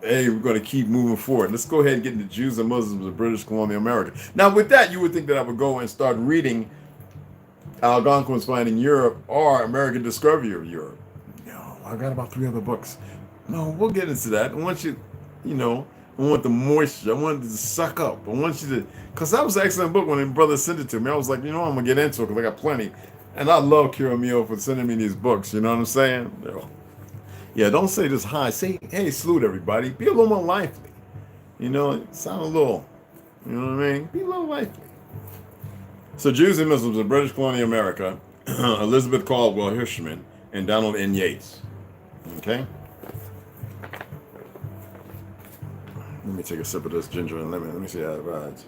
Hey, we're gonna keep moving forward. Let's go ahead and get into Jews and Muslims of British Colonial America. Now, with that, you would think that I would go and start reading Algonquin's Finding Europe or American Discovery of Europe. No, I got about 3 other books. No, we'll get into that. I want you, I want the moisture. I want it to suck up. I want you to, because that was an excellent book when my brother sent it to me. I was like, I'm going to get into it because I got plenty. And I love Kira Mio for sending me these books. You know what I'm saying? Yeah, don't say this hi. Say, hey, salute everybody. Be a little more lively. Sound a little, you know what I mean? Be a little lively. So Jews and Muslims in British Colonial America, Elizabeth Caldwell Hirschman and Donald N. Yates. Okay? Let me take a sip of this ginger and lemon. Let me see how it rides.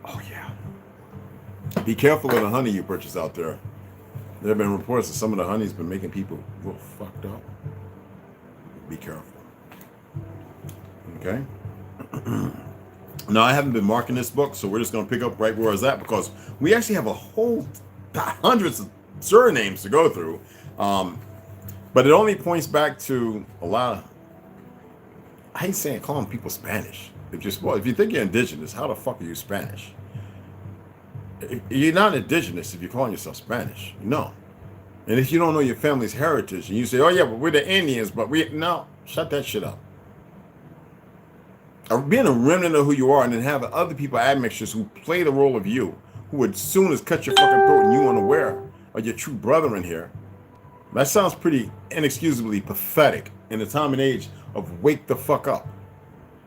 Oh, yeah. Be careful of the honey you purchase out there. There have been reports that some of the honey's been making people a little fucked up. Be careful. Okay? Now, I haven't been marking this book, so we're just going to pick up right where I was at because we actually have a whole hundreds of surnames to go through. But it only points back to a lot of, I hate saying calling people Spanish. If you think you're indigenous, how the fuck are you Spanish? You're not indigenous if you're calling yourself Spanish. No. And if you don't know your family's heritage and you say, oh yeah, but we're the Indians, no, shut that shit up. Being a remnant of who you are and then having other people admixtures who play the role of you, who would soon as cut your fucking throat and you unaware of your true brother in here, that sounds pretty inexcusably pathetic in the time and age of wake the fuck up.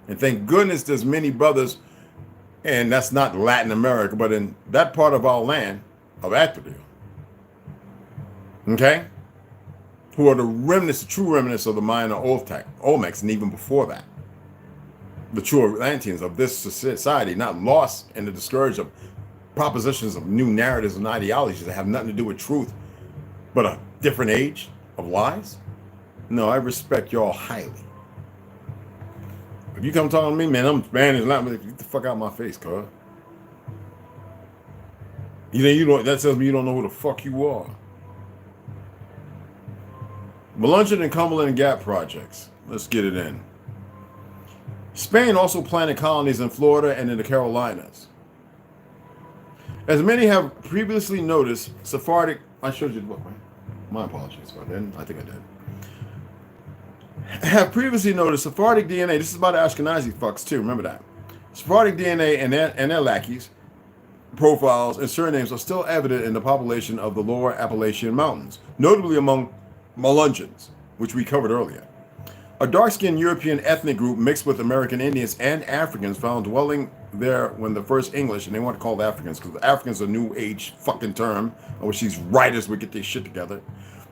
And thank goodness there's many brothers, and that's not Latin America, but in that part of our land, of Atherville, okay, who are the remnants, the true remnants of the minor Olmecs, and even before that, the true Atlanteans of this society, not lost in the discourage of propositions of new narratives and ideologies that have nothing to do with truth, but a different age of lies. No, I respect y'all highly. If you come talking to me, man, I'm Spanish, get the fuck out of my face, cuz. That tells me you don't know who the fuck you are. Melungeon and Cumberland Gap projects. Let's get it in. Spain also planted colonies in Florida and in the Carolinas. As many have previously noticed, Sephardic... I showed you the book, right? My apologies if I didn't. I think I did. Have previously noticed Sephardic DNA... This is about Ashkenazi fucks, too. Remember that. Sephardic DNA and their lackeys, profiles, and surnames are still evident in the population of the lower Appalachian Mountains, notably among Melungeons, which we covered earlier. A dark-skinned European ethnic group mixed with American Indians and Africans found dwelling there when the first English, and they want to call it Africans because Africans are a new age fucking term, in which these writers would get their shit together,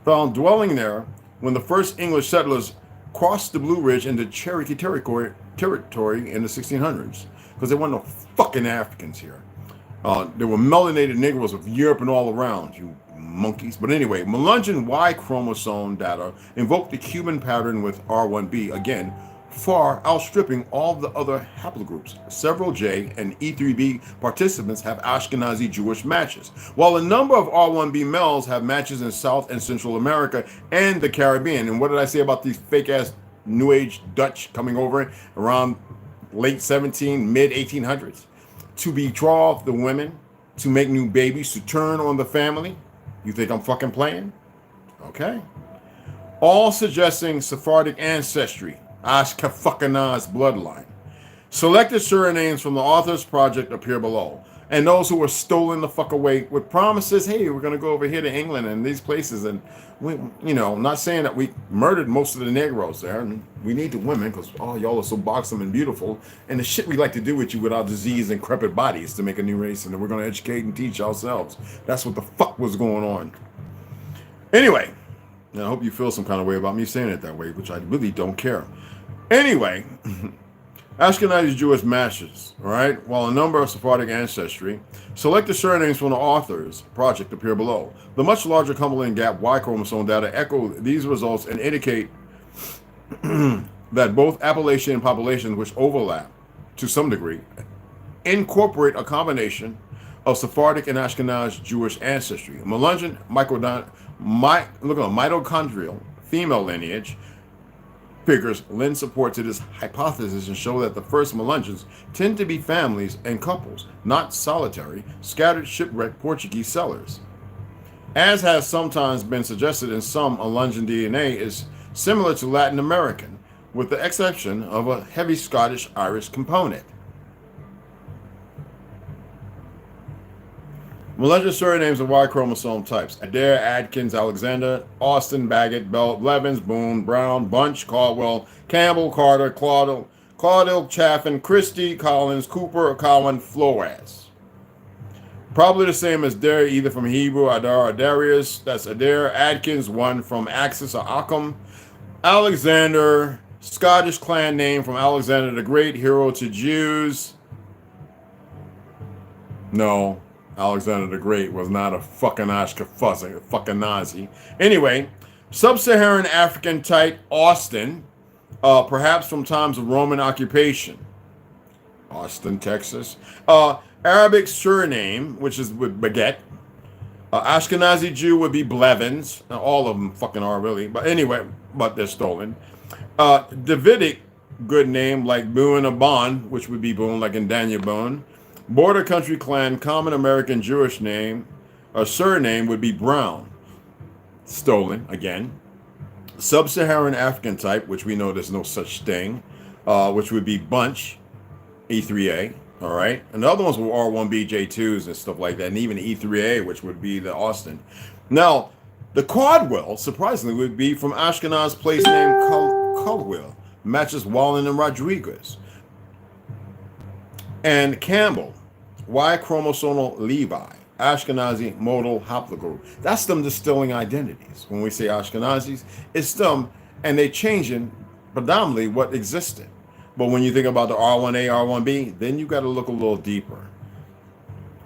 found dwelling there when the first English settlers crossed the Blue Ridge into Cherokee territory in the 1600s, because there weren't no fucking Africans here. There were melanated Negroes of Europe and all around, you monkeys. But anyway, Melungeon Y chromosome data invoked the Cuban pattern with R1b, again, far outstripping all the other haplogroups. Several J and E3b participants have Ashkenazi Jewish matches, while a number of R1b males have matches in South and Central America and the Caribbean. And what did I say about these fake-ass New Age Dutch coming over around late 17, mid 1800s, to betroth the women, to make new babies, to turn on the family. You think I'm fucking playing? Okay. All suggesting Sephardic ancestry, Ashkenaz bloodline. Selected surnames from the author's project appear below. And those who were stolen the fuck away with promises, hey, we're going to go over here to England and these places. And, we, you know, not saying that we murdered most of the Negroes there. And we need the women because, oh, y'all are so buxom and beautiful. And the shit we like to do with you with our diseased and crepit bodies to make a new race. And then we're going to educate and teach ourselves. That's what the fuck was going on. Anyway, I hope you feel some kind of way about me saying it that way, which I really don't care. Anyway, Ashkenazi Jewish matches, all right, while a number of Sephardic ancestry, select the surnames from the author's project appear below. The much larger Cumberland Gap Y chromosome data echo these results and indicate that both Appalachian populations, which overlap to some degree, incorporate a combination of Sephardic and Ashkenazi Jewish ancestry. Melungeon mitochondrial female lineage figures lend support to this hypothesis and show that the first Melungeons tend to be families and couples, not solitary, scattered shipwrecked Portuguese settlers. As has sometimes been suggested in some, Melungeon DNA is similar to Latin American, with the exception of a heavy Scottish-Irish component. Melungeon surnames of Y chromosome types: Adair, Adkins, Alexander, Austin, Baggett, Bell, Blevins, Boone, Brown, Bunch, Caldwell, Campbell, Carter, Claudill, Chaffin, Christie, Collins, Cooper, Cowan, Flores. Probably the same as Dare, either from Hebrew, Adar, or Darius. That's Adair. Adkins, one from Axis or Occam. Alexander, Scottish clan name from Alexander the Great, hero to Jews. No. Alexander the Great was not a fucking Ashkenazi, a fucking Nazi. Anyway, sub-Saharan African type, Austin, perhaps from times of Roman occupation. Austin, Texas. Arabic surname, which is with baguette. Ashkenazi Jew would be Blevins. All of them fucking are really. But anyway, but they're stolen. Davidic good name like Boone or Bon, which would be Boone, like in Daniel Boone. Border country clan, common American Jewish name, or surname would be Brown. Stolen, again. Sub-Saharan African type, which we know there's no such thing, which would be Bunch, E3A, all right? And the other ones were R1B, J2s and stuff like that, and even E3A, which would be the Austin. Now, the Caldwell, surprisingly, would be from Ashkenaz place name Caldwell, matches Wallen and Rodriguez. And Campbell, Y chromosomal Levi, Ashkenazi modal haplogroup. That's them distilling identities. When we say Ashkenazis, it's them, and they changing predominantly what existed. But when you think about the R1A, R1B, then you got to look a little deeper.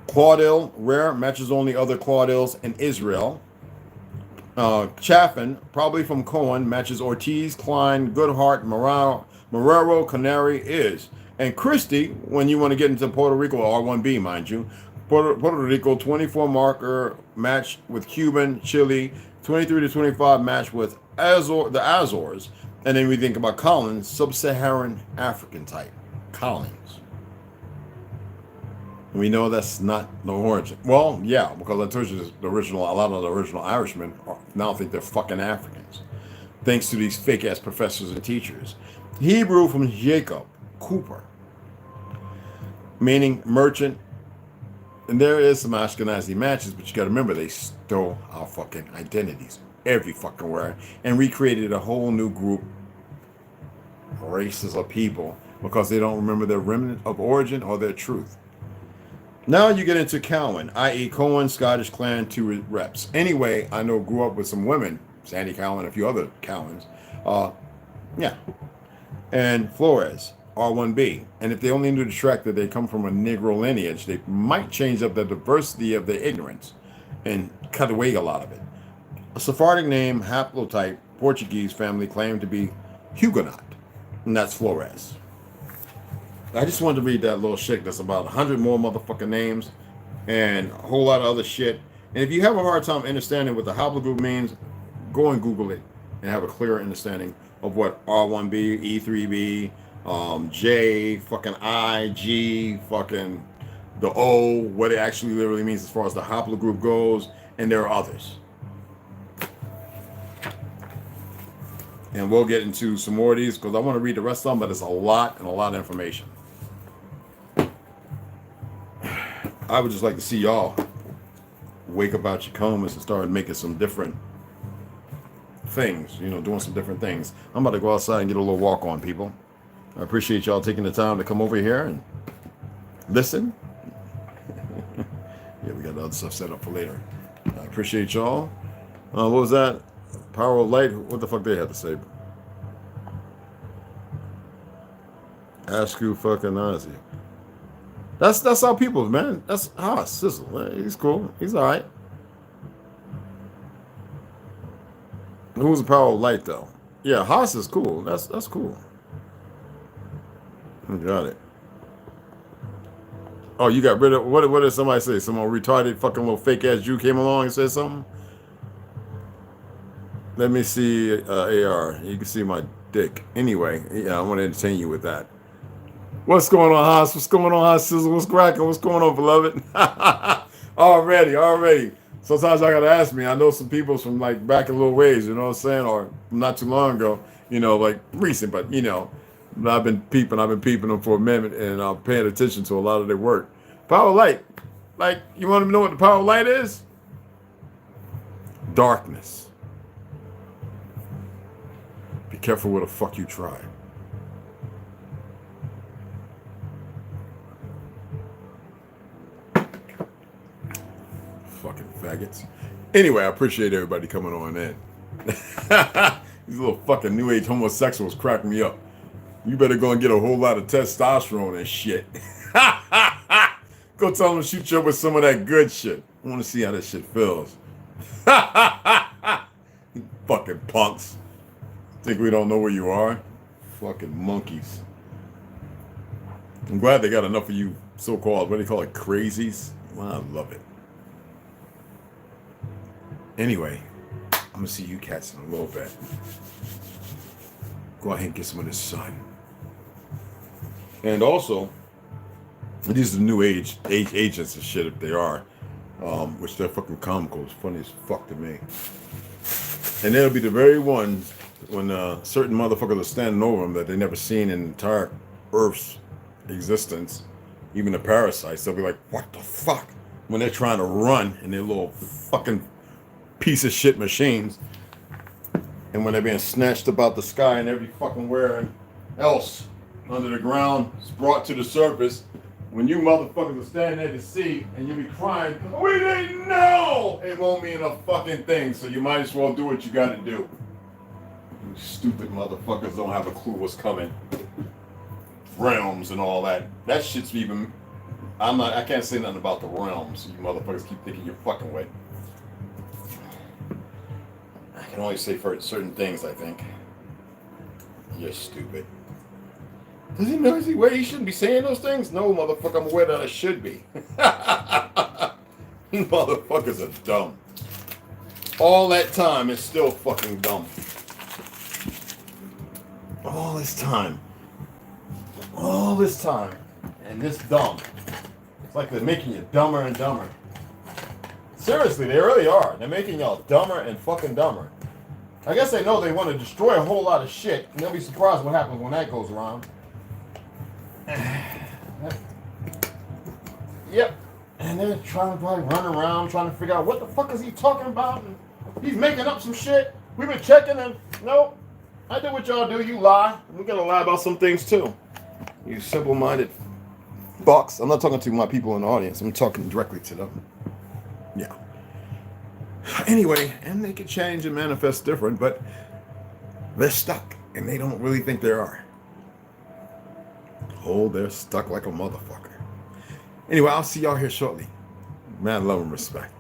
Claudill, rare, matches only other Claudills in Israel. Chaffin, probably from Cohen, matches Ortiz, Klein, Goodhart, Marrero, Canary is. And Christie, when you want to get into Puerto Rico, R1B, mind you, Puerto Rico 24 marker match with Cuban, Chile, 23 to 25 match with the Azores. And then we think about Collins, sub-Saharan African type, Collins. We know that's not the origin. Well, yeah, because I told you a lot of the original Irishmen now think they're fucking Africans, thanks to these fake-ass professors and teachers. Hebrew from Jacob, Cooper, meaning merchant. And there is some Ashkenazi matches, but you got to remember, they stole our fucking identities every fucking where and recreated a whole new group, races of people, because they don't remember their remnant of origin or their truth. Now you get into Cowan, i.e. Cohen, Scottish clan, 2 reps. Anyway, I know grew up with some women, Sandy Cowan, a few other Cowans. Yeah. And Flores, R1B. And if they only knew the track that they come from a Negro lineage, they might change up the diversity of their ignorance and cut away a lot of it. A Sephardic name, haplotype, Portuguese family claimed to be Huguenot, and that's Flores. I just wanted to read that little shit. That's about 100 more motherfucking names and a whole lot of other shit. And if you have a hard time understanding what the haplogroup means, go and Google it and have a clearer understanding of what R1B, E3B, J, fucking I, G, fucking the O, what it actually literally means as far as the haplogroup goes, and there are others. And we'll get into some more of these because I want to read the rest of them, but it's a lot and a lot of information. I would just like to see y'all wake up out your comas and start making some different things, you know, doing some different things. I'm about to go outside and get a little walk on, people. I appreciate y'all taking the time to come over here and listen. Yeah, we got the other stuff set up for later. I appreciate y'all. What was that? Power of Light? What the fuck they had to say? Ask you fucking Nazi. That's our people, man. That's Haas Sizzle. He's cool. He's all right. Who's the Power of Light though? Yeah, Haas is cool. That's cool. Got it. Oh, you got rid of what did somebody say? Some retarded fucking little fake ass Jew came along and said something? Let me see AR. You can see my dick. Anyway, yeah, I want to entertain you with that. What's going on, Haas? What's going on, Haas Sizzle? What's cracking? What's going on, beloved? Already. Sometimes I gotta ask me. I know some people from like back a little ways, you know what I'm saying, or not too long ago, you know, like recent, but you know, I've been peeping them for a minute, and I'm paying attention to a lot of their work. Power of Light, like you want to know what the power of light is? Darkness. Be careful what the fuck you try. Fucking faggots. Anyway, I appreciate everybody coming on in. These little fucking new age homosexuals crack me up. You better go and get a whole lot of testosterone and shit. Go tell them to shoot you up with some of that good shit. I want to see how this shit feels. Fucking punks. Think we don't know where you are? Fucking monkeys. I'm glad they got enough of you so-called, what do you call it, crazies? Well, I love it. Anyway, I'm gonna see you cats in a little bit. Go ahead and get some of this sun. And also, these are the new age agents and shit if they are, which they're fucking comical. It's funny as fuck to me. And they'll be the very ones when certain motherfuckers are standing over them that they never seen in the entire Earth's existence, even the parasites. They'll be like, what the fuck? When they're trying to run in their little fucking piece of shit machines, and when they're being snatched about the sky and every fucking where else under the ground is brought to the surface, when you motherfuckers are standing there to see and you be crying, we didn't know, it won't mean a fucking thing, so you might as well do what you gotta do. You stupid motherfuckers don't have a clue what's coming. Realms and all that. That shit's even, I can't say nothing about the realms. You motherfuckers keep thinking you're fucking with. I can only say for certain things, I think. You're stupid. Does he know he shouldn't be saying those things? No, motherfucker, I'm aware that I should be. You motherfuckers are dumb. All that time is still fucking dumb. All this time. And this dumb. It's like they're making you dumber and dumber. Seriously, they really are. They're making y'all dumber and fucking dumber. I guess they know they want to destroy a whole lot of shit, and they'll be surprised what happens when that goes around. Yep. And they're trying to probably run around, trying to figure out what the fuck is he talking about, and he's making up some shit. We've been checking, and nope. I did what y'all do, you lie. We're gonna lie about some things too. You simple-minded fucks. I'm not talking to my people in the audience. I'm talking directly to them. Yeah. Anyway, and they can change and manifest different, but they're stuck, and they don't really think they are. Oh, they're stuck like a motherfucker. Anyway, I'll see y'all here shortly. Man, love and respect.